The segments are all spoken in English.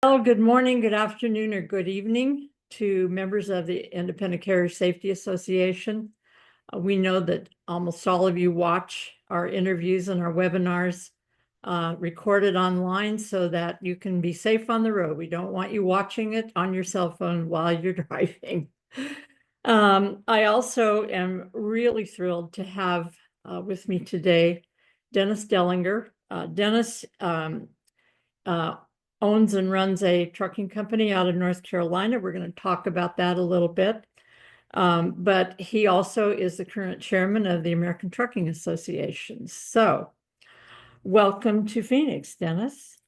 Well, good morning, good afternoon, or good evening to members of the Independent Carrier Safety Association. We know that almost all of you watch our interviews and our webinars recorded online so that you can be safe on the road. We don't want you watching it on your cell phone while you're driving. I also am really thrilled to have with me today Dennis Dellinger. Dennis owns and runs a trucking company out of North Carolina. We're going to talk about that a little bit. But he also is the current chairman of the American Trucking Association. So welcome to Phoenix, Dennis.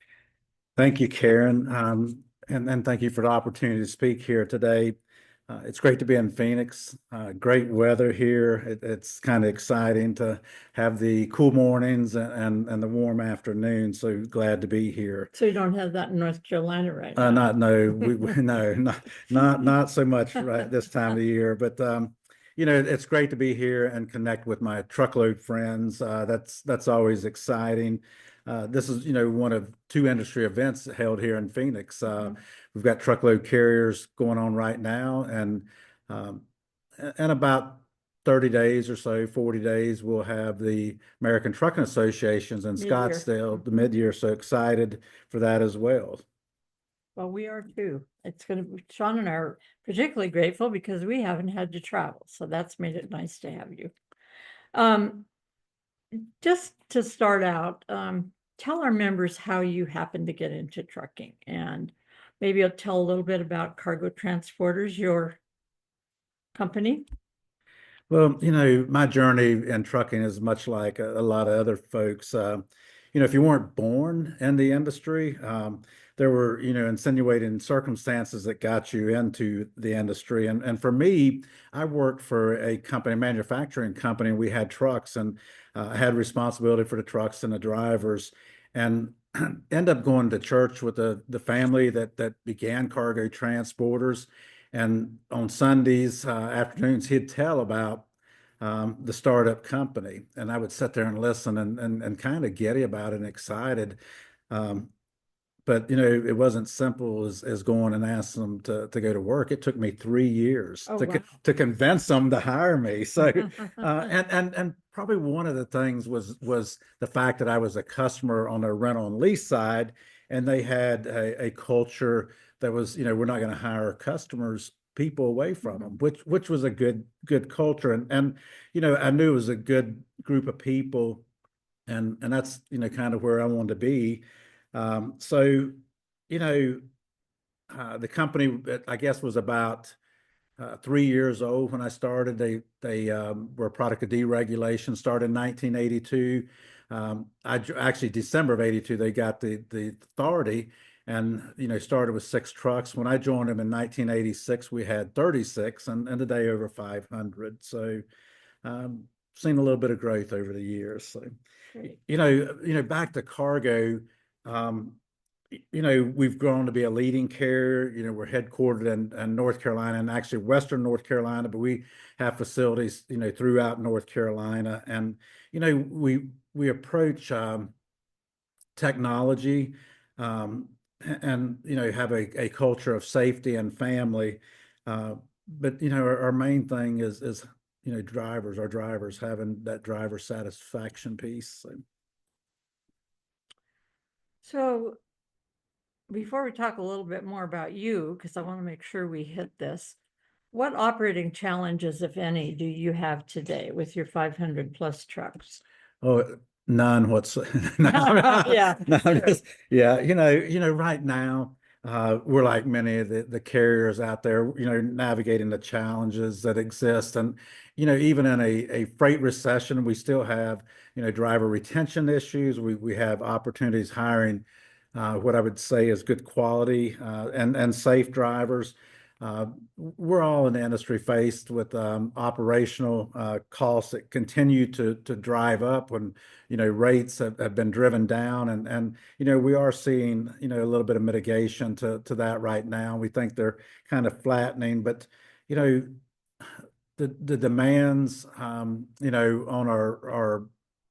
Thank you, Karen. And thank you for the opportunity to speak here today. It's great to be in Phoenix. Great weather here. It's kind of exciting to have the cool mornings and the warm afternoons. So glad to be here. So you don't have that in North Carolina right now? Not so much right this time of the year. But it's great to be here and connect with my truckload friends. That's always exciting. This is, one of two industry events held here in Phoenix. We've got truckload carriers going on right now, and about 30 days or so, 40 days, we'll have the American Trucking Associations in Mid-year. Scottsdale, the mid-year. So excited for that as well. Well, we are too. It's going to be, Sean and I are particularly grateful because we haven't had to travel. So that's made it nice to have you. Just to start out, tell our members how you happened to get into trucking, and maybe you'll tell a little bit about Cargo Transporters, your company. Well, my journey in trucking is much like a lot of other folks. If you weren't born in the industry, there were, insinuating circumstances that got you into the industry. And for me, I worked for a company, a manufacturing company. We had trucks, and I had responsibility for the trucks and the drivers, and end up going to church with the family that began Cargo Transporters. And on Sundays afternoons, he'd tell about the startup company, and I would sit there and listen and kind of giddy about it and excited. But it wasn't simple as going and asking them to go to work. It took me 3 years to convince them to hire me. So and probably one of the things was the fact that I was a customer on their rental and lease side, and they had a culture that was, we're not going to hire people away from them, which was a good culture. And I knew it was a good group of people, and that's kind of where I wanted to be. So, the company, I guess, was about 3 years old when I started. They were a product of deregulation, started in 1982. Actually, December of 82, they got the authority, and started with 6 trucks. When I joined them in 1986, we had 36, and today over 500. So seen a little bit of growth over the years. So back to cargo. We've grown to be a leading carrier. We're headquartered in North Carolina, and actually Western North Carolina, but we have facilities, throughout North Carolina. And, we approach technology, and, have a culture of safety and family. But, our main thing is, our drivers having that driver satisfaction piece. So before we talk a little bit more about you, because I want to make sure we hit this, what operating challenges, if any, do you have today with your 500 plus trucks? Oh, none whatsoever. Yeah. No, right now, we're like many of the carriers out there, navigating the challenges that exist. And, even in a freight recession, we still have, driver retention issues. We have opportunities hiring what I would say is good quality and safe drivers. We're all in the industry faced with operational costs that continue to drive up when rates have been driven down, and we are seeing a little bit of mitigation to that right now. We think they're kind of flattening, but the demands on our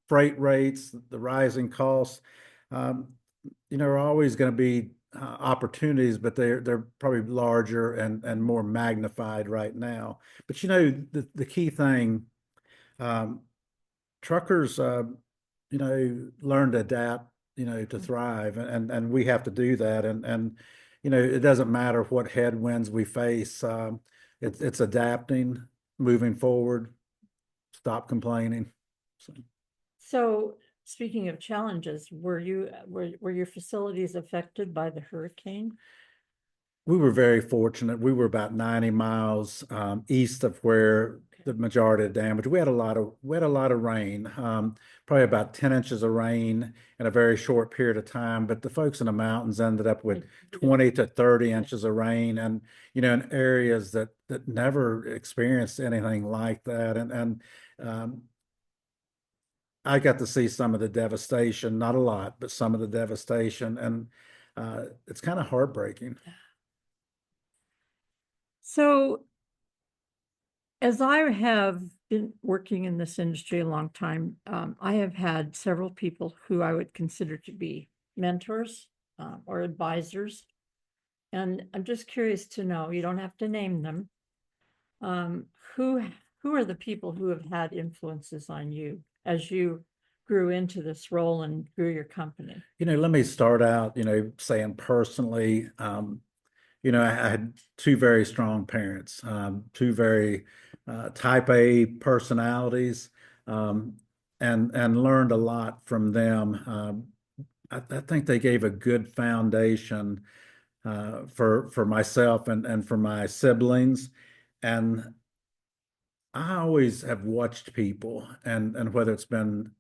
freight rates, the rising costs, are always going to be opportunities, but they're probably larger and more magnified right now. But the key thing, um, truckers, learn to adapt, to thrive, and we have to do that. And it doesn't matter what headwinds we face. It's adapting, moving forward, stop complaining. So. So speaking of challenges, were your facilities affected by the hurricane? We were very fortunate. We were about 90 miles east of where the majority of the damage. We had a lot of rain, probably about 10 inches of rain in a very short period of time. But the folks in the mountains ended up with 20 to 30 inches of rain, and in areas that never experienced anything like that. And I got to see some of the devastation, not a lot, but some of the devastation, and it's kind of heartbreaking. So as I have been working in this industry a long time, I have had several people who I would consider to be mentors or advisors. And I'm just curious to know, you don't have to name them, um, who who are the people who have had influences on you as you grew into this role and grew your company? Let me start out, saying personally, I had two very strong parents, two very type A personalities, and learned a lot from them. I think they gave a good foundation for myself and for my siblings. And I always have watched people, and whether it's been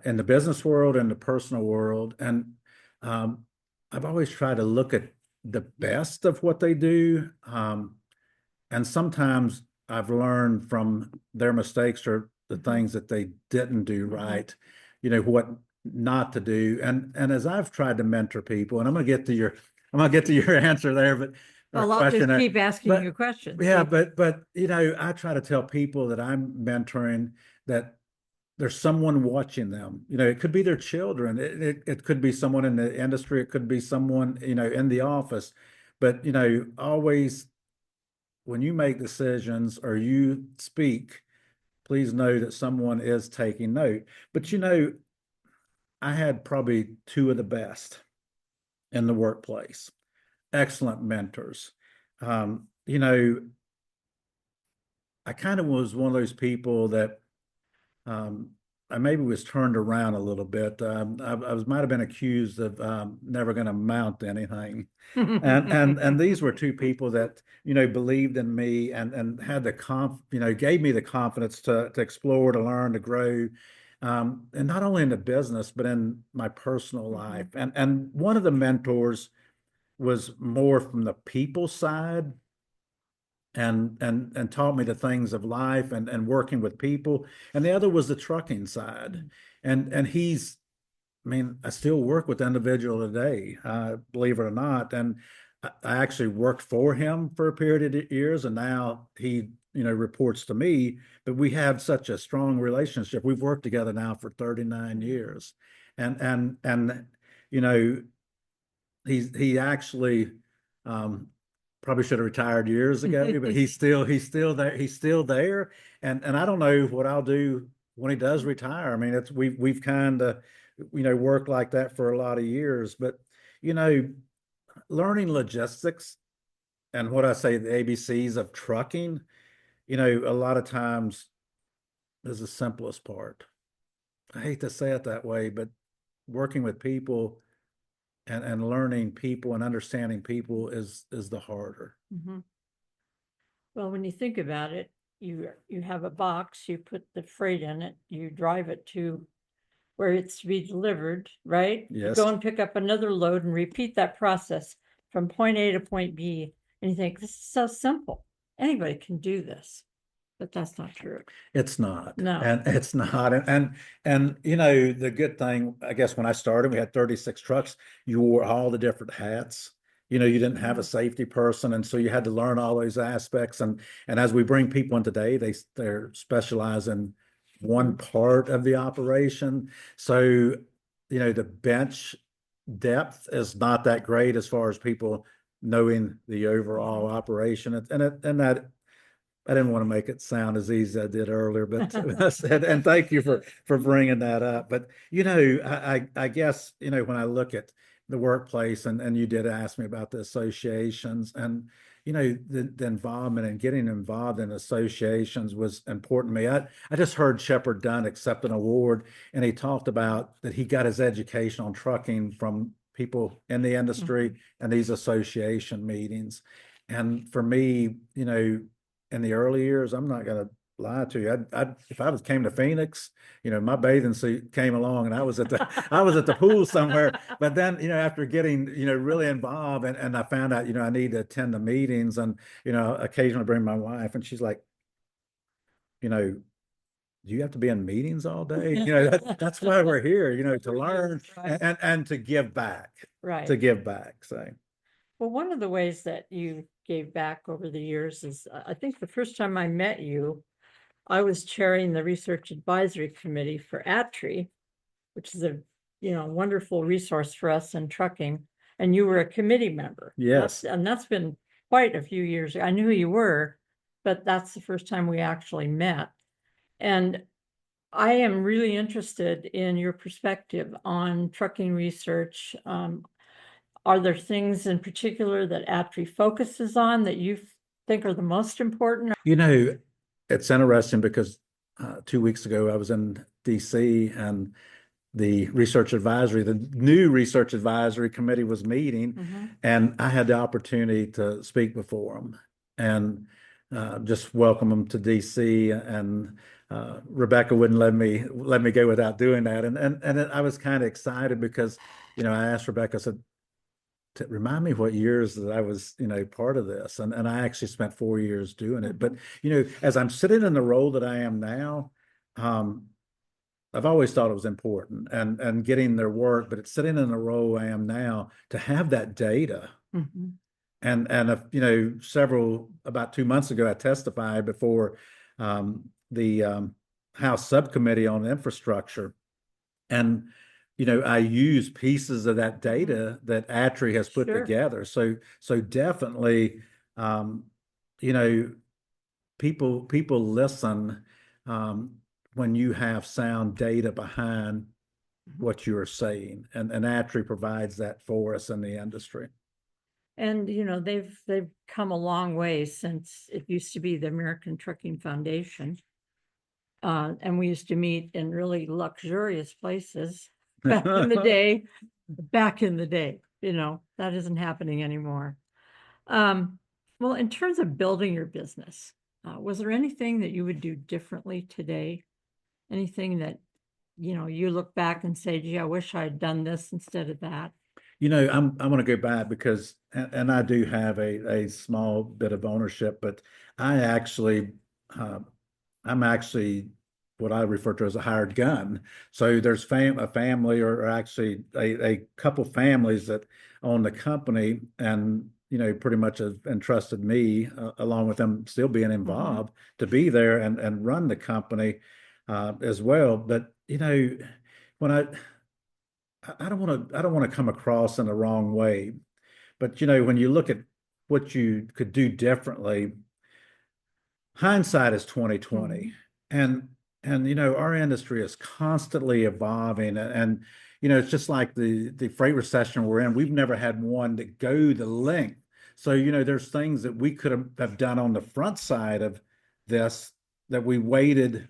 in the business world, in the personal world, and um, I've always tried to look at the best of what they do. And sometimes I've learned from their mistakes or the things that they didn't do right, what not to do. And as I've tried to mentor people, and I'm gonna get to your answer there, but or Well, I'll question just there. keep asking you But questions. yeah, See, but I try to tell people that I'm mentoring that there's someone watching them. It could be their children. It could be someone in the industry. It could be someone, in the office. But, always when you make decisions or you speak, please know that someone is taking note. But, I had probably two of the best in the workplace, excellent mentors. You know, I kind of was one of those people that um, I maybe was turned around a little bit. I might have been accused of never going to amount to anything, and these were two people that believed in me and had gave me the confidence to explore, to learn, to grow, and not only in the business but in my personal life. And one of the mentors was more from the people side and taught me the things of life and working with people. And the other was the trucking side. And I mean, I still work with the individual today, believe it or not. And I actually worked for him for a period of years, and now he, reports to me. But we have such a strong relationship. We've worked together now for 39 years, and you know, he actually um, probably should have retired years ago, but he's still there. He's still there, and I don't know what I'll do when he does retire. I mean, we've kind of worked like that for a lot of years, but you know, learning logistics and what I say the ABCs of trucking, a lot of times is the simplest part. I hate to say it that way, but working with people and learning people and understanding people is the harder. Mhm. Well, when you think about it, you have a box, you put the freight in it, you drive it to where it's to be delivered, right? You go Yes. and pick up another load and repeat that process from point A to point B. And you think, this is so simple. Anybody can do this. But that's not true. It's not. No. And it's not. And the good thing, I guess when I started, we had 36 trucks. You wore all the different hats. You didn't have a safety person, and so you had to learn all those aspects. And as we bring people in today, they're specialized in one part of the operation. So, the bench depth is not that great as far as people knowing the overall operation. And that I didn't want to make it sound as easy as I did earlier, but and thank you for bringing that up. But I guess when I look at the workplace, and you did ask me about the associations, and the involvement and getting involved in associations was important to me. I just heard Shepard Dunn accept an award, and he talked about that he got his education on trucking from people in the industry and these association meetings. And for me, in the early years, I'm not going to lie to you. If I came to Phoenix, my bathing suit came along, and I was at the pool somewhere. But then, after getting, really involved, and I found out, I need to attend the meetings, and, occasionally bring my wife, and she's like, do you have to be in meetings all day? That's why we're here, to learn and to give back. Right. To give back. So. Well, one of the ways that you gave back over the years is, I think the first time I met you, I was chairing the Research Advisory Committee for ATRI, which is a, wonderful resource for us in trucking. And you were a committee member. Yes. And that's been quite a few years. I knew who you were, but that's the first time we actually met. And I am really interested in your perspective on trucking research. Are there things in particular that ATRI focuses on that you think are the most important? It's interesting because 2 weeks ago I was in DC, and the new research advisory committee was meeting, and I had the opportunity to speak before them and just welcome them to DC. And Rebecca wouldn't let me go without doing that. And I was kind of excited because, I asked Rebecca, I said, remind me what years that I was, part of this. And I actually spent 4 years doing it. But, as I'm sitting in the role that I am now, I've always thought it was important and getting their work, but it's sitting in the role I am now to have that data. And about 2 months ago, I testified before the House Subcommittee on Infrastructure. And I use pieces of that data that ATRI has put together. So definitely, people listen when you have sound data behind what you are saying, and ATRI provides that for us in the industry. And they've come a long way since it used to be the American Trucking Foundation. And we used to meet in really luxurious places back in the day. That isn't happening anymore. Well, in terms of building your business, was there anything that you would do differently today? Anything that, you look back and say, gee, I wish I'd done this instead of that? I'm going to go back because, and I do have a small bit of ownership, but I'm actually what I refer to as a hired gun. So there's a family, or actually a couple families that own the company, and pretty much have entrusted me, along with them still being involved, to be there and run the company as well. But when I don't want to come across in the wrong way, but when you look at what you could do differently, hindsight is 2020. And our industry is constantly evolving, and it's just like the freight recession we're in. We've never had one to go the length. So there's things that we could have done on the front side of this that we waited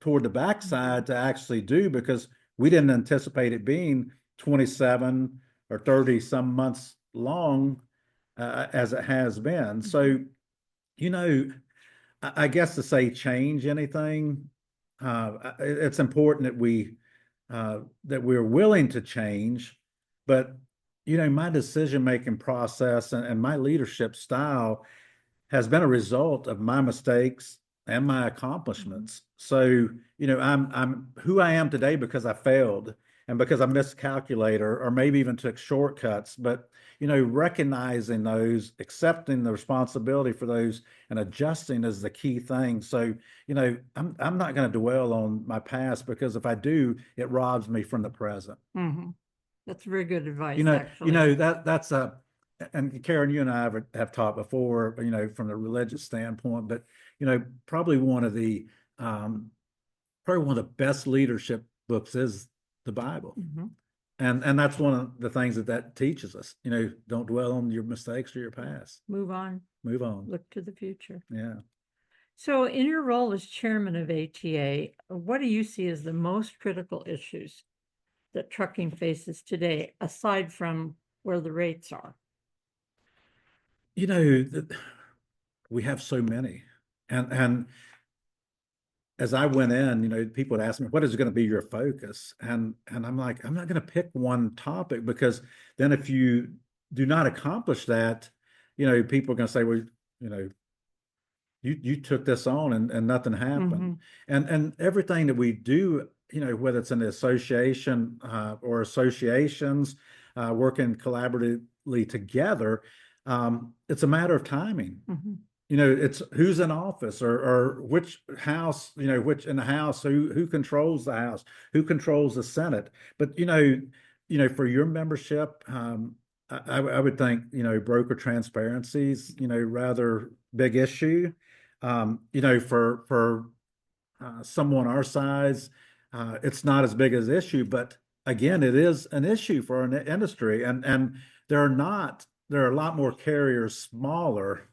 toward the backside to actually do, because we didn't anticipate it being 27 or 30 some months long as it has been. So I guess to say change anything, it's important that we're willing to change. But my decision-making process and my leadership style has been a result of my mistakes and my accomplishments. So I'm who I am today because I failed, and because I miscalculated, or maybe even took shortcuts. But recognizing those, accepting the responsibility for those, and adjusting is the key thing. So I'm not going to dwell on my past, because if I do, it robs me from the present. That's very good You advice, know, actually. that's a, and Karen, you and I have talked before, from the religious standpoint, but probably um, probably one of the best leadership books is the Bible. Mhm. And that's one of the things that teaches us, don't dwell on your mistakes or your past. Move on, Move on. look to the future. Yeah. So in your role as chairman of ATA, what do you see as the most critical issues that trucking faces today, aside from where the rates are? We have so many. And as I went in, people would ask me, what is going to be your focus? And I'm like, I'm not going to pick one topic, because then if you do not accomplish that, people are going to say, well, you know, you took this on and nothing happened. And everything that we do, whether it's an association or associations working collaboratively together, it's a matter of timing. Mhm. It's who's in office, or which house, which in the house, who controls the house, who controls the Senate. But for your membership, I would think, broker transparencies, rather big issue. For someone our size, it's not as big as issue, but again, it is an issue for an industry, and there are a lot more carriers smaller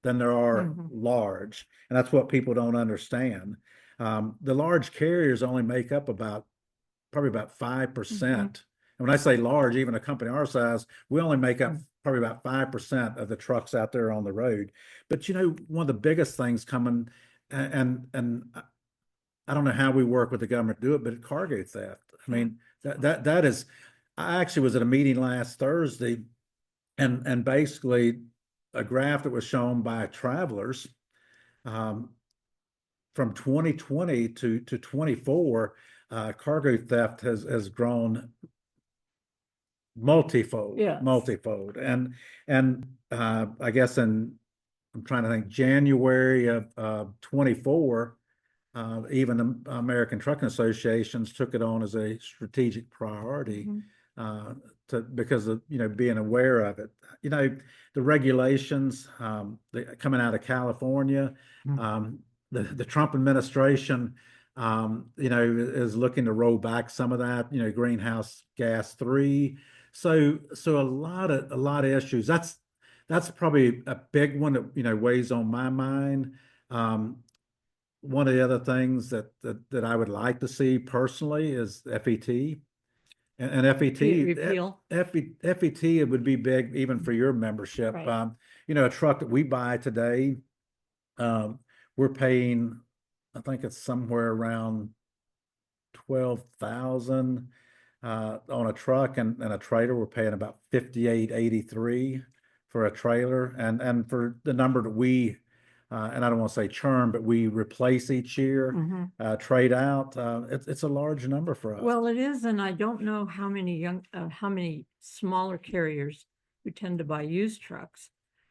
than there are large. And that's what people don't understand. The large carriers only make up probably about 5%. And when I say large, even a company our size, we only make up probably about 5% of the trucks out there on the road. But one of the biggest things coming, and I don't know how we work with the government to do it, but cargo theft. I mean, that is, I actually was at a meeting last Thursday, and basically a graph that was shown by travelers from 2020 to 24, cargo theft has grown multifold. Yes. Multifold. And I guess I'm trying to think, January of 24, even the American Trucking Associations took it on as a strategic priority because of being aware of it. The regulations coming out of California, the Trump administration, is looking to roll back some of that. Greenhouse gas 3. So a lot of issues. That's probably a big one that weighs on my mind. One of the other things that I would like to see personally is FET. And Repeal. FET, it would be big even for your membership. Right. A truck that we buy today, we're paying, I think it's somewhere around 12,000 on a truck, and a trailer we're paying about 58.83 for a trailer, and for the number that we and I don't want to say churn, but we replace each year, trade out. It's a large number for us. Well, it is, and I don't know how many smaller carriers who tend to buy used trucks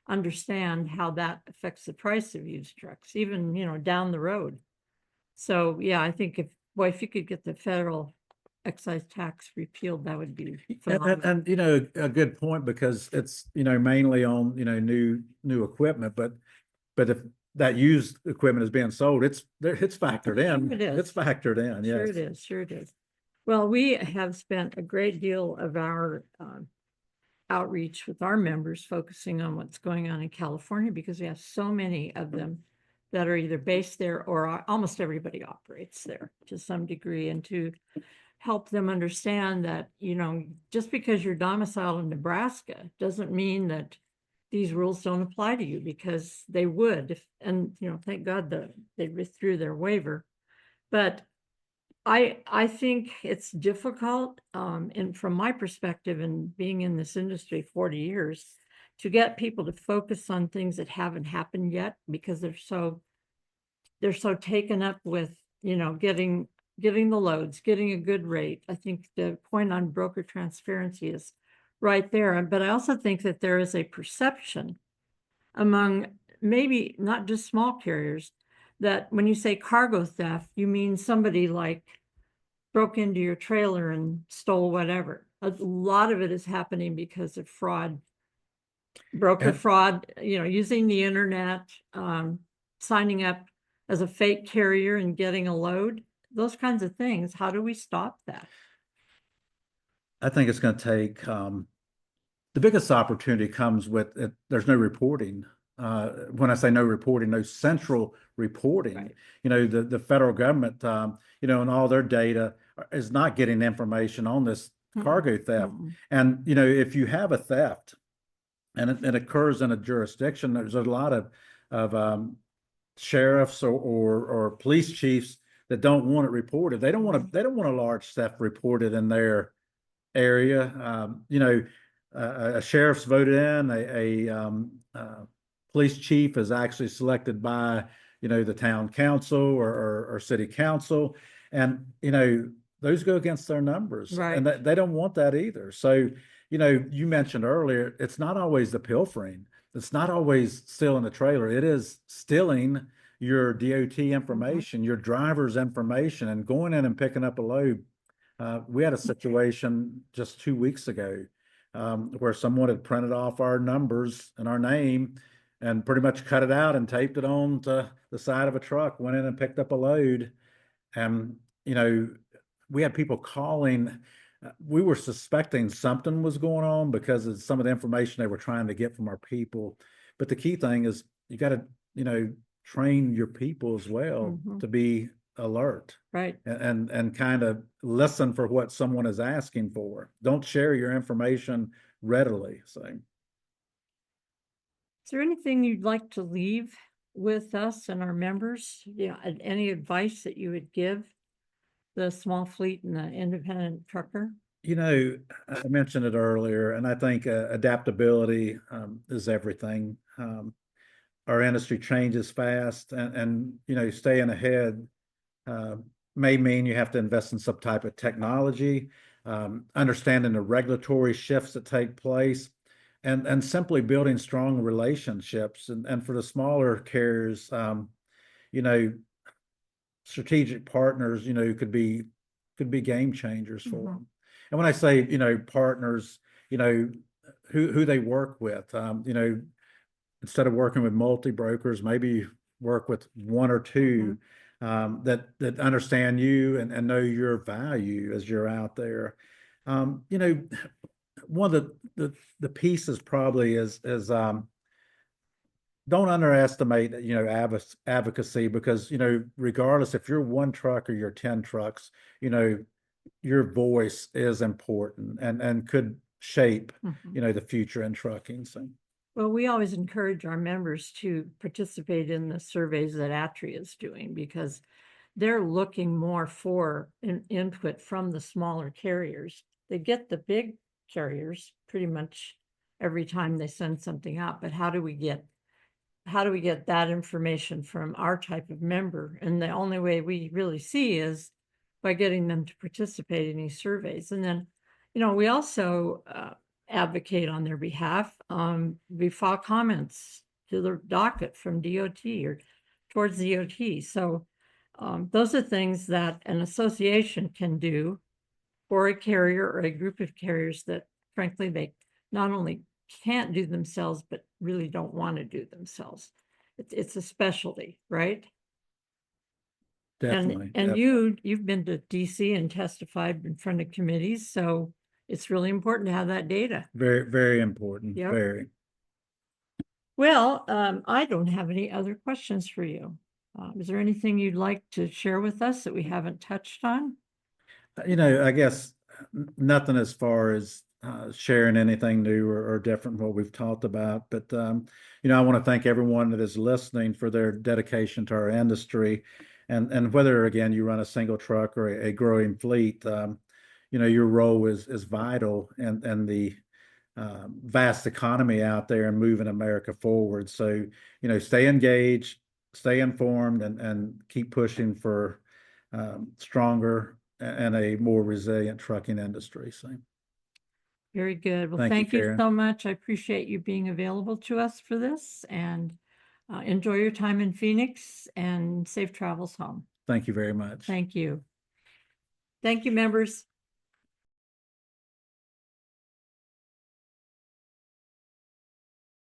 understand how that affects the price of used trucks, even, down the road. So, yeah, I think if you could get the federal excise tax repealed, that would be phenomenal. And a good point, because it's mainly on new equipment, but if that used equipment is being sold, it's factored in. Sure it is. It's factored in. Yes. Sure it is. Sure it is. Well, we have spent a great deal of our outreach with our members focusing on what's going on in California, because we have so many of them that are either based there, or almost everybody operates there to some degree, and to help them understand that, just because you're domiciled in Nebraska doesn't mean that these rules don't apply to you, because they would. And thank God that they withdrew their waiver. But I think it's difficult, and from my perspective, and being in this industry 40 years, to get people to focus on things that haven't happened yet, because they're so taken up with getting the loads, getting a good rate. I think the point on broker transparency is right there. But I also think that there is a perception among maybe not just small carriers that when you say cargo theft, you mean somebody like broke into your trailer and stole whatever. A lot of it is happening because of fraud, broker And fraud, using the internet, signing up as a fake carrier and getting a load, those kinds of things. How do we stop that? I think it's going to take the biggest opportunity comes with it, there's no reporting. When I say no reporting, no central reporting. Right. The federal government, and all their data is not getting information on this cargo theft. And if you have a theft and it occurs in a jurisdiction, there's a lot of sheriffs or police chiefs that don't want it reported. They don't want a large theft reported in their area. A sheriff's voted in, a police chief is actually selected by, the town council or city council. And, those go against their numbers. Right. And they don't want that either. So, you mentioned earlier, it's not always the pilfering. It's not always stealing the trailer. It is stealing your DOT information, your driver's information, and going in and picking up a load. We had a situation just 2 weeks ago where someone had printed off our numbers and our name and pretty much cut it out and taped it on to the side of a truck, went in and picked up a load. And, we had people calling. We were suspecting something was going on because of some of the information they were trying to get from our people. But the key thing is you got to, train your people as well to be alert. Right. And kind of listen for what someone is asking for. Don't share your information readily. So, is there anything you'd like to leave with us and our members? Any advice that you would give the small fleet and the independent trucker? I mentioned it earlier, and I think adaptability is everything. Our industry changes fast, and staying ahead may mean you have to invest in some type of technology, understanding the regulatory shifts that take place, and simply building strong relationships. And for the smaller carriers, strategic partners, could be game changers for them. And when I say, partners, who they work with, instead of working with multi-brokers, maybe work with one or two that understand you and know your value as you're out there. One of the pieces probably is don't underestimate, advocacy, because, regardless if you're one truck or you're 10 trucks, your voice is important and could shape, the future in trucking. So. Well, we always encourage our members to participate in the surveys that Atria is doing because they're looking more for input from the smaller carriers. They get the big carriers pretty much every time they send something out, but how do we get that information from our type of member? And the only way we really see is by getting them to participate in these surveys. And then, we also advocate on their behalf. We file comments to the docket from DOT or towards DOT. So those are things that an association can do for a carrier or a group of carriers that, frankly, they not only can't do themselves, but really don't want to do themselves. It's a specialty, right? Definitely. And you've been to DC and testified in front of committees, so it's really important to have that data. Very, very important. Yep. Very. Well, I don't have any other questions for you. Is there anything you'd like to share with us that we haven't touched on? I guess nothing as far as sharing anything new or different from what we've talked about. But, I want to thank everyone that is listening for their dedication to our industry. And whether, again, you run a single truck or a growing fleet, your role is vital and the vast economy out there and moving America forward. So, stay engaged, stay informed, and keep pushing for stronger and a more resilient trucking industry. So. Very good. Well, Thank thank you, you Karen. so much. I appreciate you being available to us for this, and enjoy your time in Phoenix and safe travels home. Thank you very much. Thank you. Thank you, members.